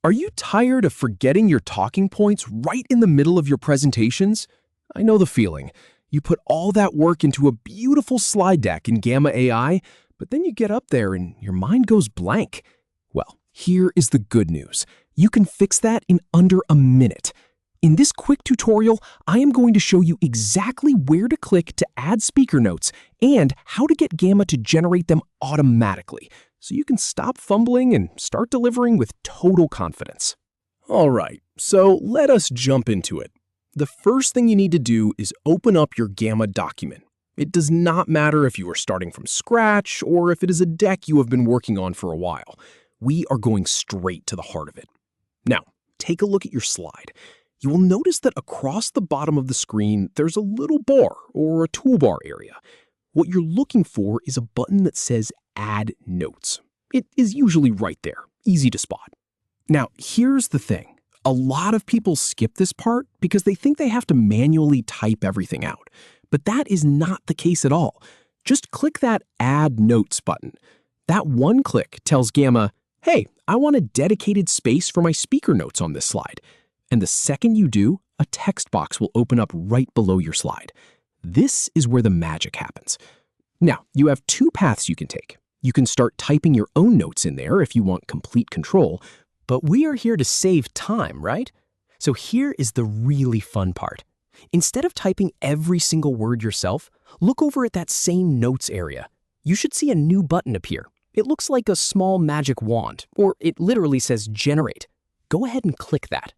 Are you tired of forgetting your talking points right in the middle of your presentations? I know the feeling. You put all that work into a beautiful slide deck in Gamma AI, but then you get up there and your mind goes blank. Well, here is the good news. You can fix that in under a minute. In this quick tutorial, I am going to show you exactly where to click to add speaker notes and how to get Gamma to generate them automatically, so you can stop fumbling and start delivering with total confidence. All right, so let us jump into it. The first thing you need to do is open up your Gamma document. It does not matter if you are starting from scratch or if it is a deck you have been working on for a while. We are going straight to the heart of it. Now, take a look at your slide. You will notice that across the bottom of the screen, there's a little bar or a toolbar area. What you're looking for is a button that says Add Notes. It is usually right there, easy to spot. Now, here's the thing. A lot of people skip this part because they think they have to manually type everything out. But that is not the case at all. Just click that Add Notes button. That one click tells Gamma, hey, I want a dedicated space for my speaker notes on this slide. And the second you do, a text box will open up right below your slide. This is where the magic happens. Now, you have two paths you can take. You can start typing your own notes in there if you want complete control, but we are here to save time, right? So here is the really fun part. Instead of typing every single word yourself, look over at that same notes area. You should see a new button appear. It looks like a small magic wand, or it literally says Generate. Go ahead and click that.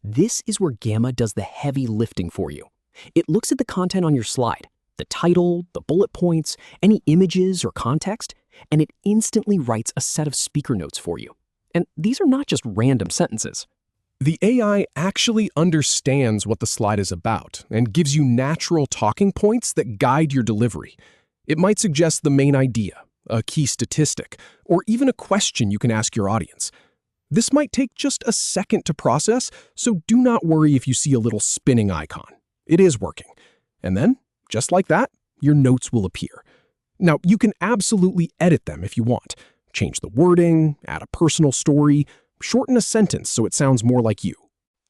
This is where Gamma does the heavy lifting for you. It looks at the content on your slide, the title, the bullet points, any images or context, and it instantly writes a set of speaker notes for you. And these are not just random sentences. The AI actually understands what the slide is about and gives you natural talking points that guide your delivery. It might suggest the main idea, a key statistic, or even a question you can ask your audience. This might take just a second to process, so do not worry if you see a little spinning icon. It is working. And then, just like that, your notes will appear. Now, you can absolutely edit them if you want. Change the wording, add a personal story, shorten a sentence so it sounds more like you.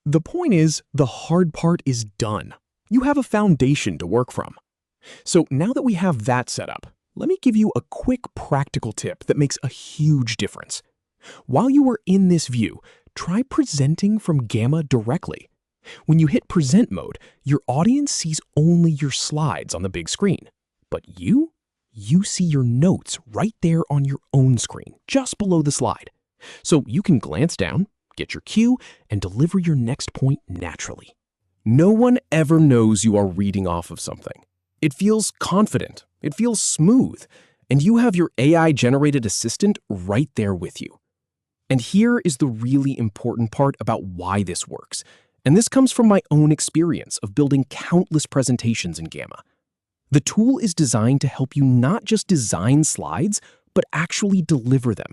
The point is, the hard part is done. You have a foundation to work from. So now that we have that set up, let me give you a quick practical tip that makes a huge difference. While you are in this view, try presenting from Gamma directly. When you hit present mode, your audience sees only your slides on the big screen. But you see your notes right there on your own screen, just below the slide. So you can glance down, get your cue, and deliver your next point naturally. No one ever knows you are reading off of something. It feels confident, it feels smooth, and you have your AI-generated assistant right there with you. And here is the really important part about why this works. And this comes from my own experience of building countless presentations in Gamma. The tool is designed to help you not just design slides, but actually deliver them.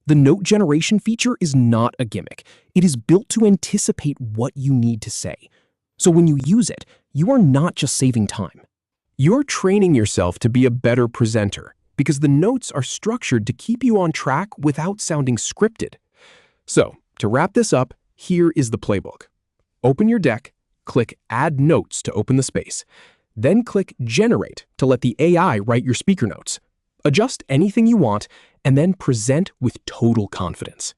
The note generation feature is not a gimmick. It is built to anticipate what you need to say. So when you use it, you are not just saving time. You're training yourself to be a better presenter because the notes are structured to keep you on track without sounding scripted. So, to wrap this up, here is the playbook. Open your deck, click Add Notes to open the space. Then click Generate to let the AI write your speaker notes. Adjust anything you want, and then present with total confidence.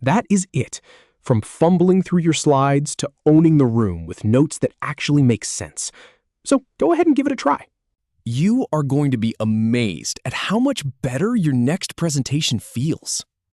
That is it. From fumbling through your slides to owning the room with notes that actually make sense. So go ahead and give it a try. You are going to be amazed at how much better your next presentation feels.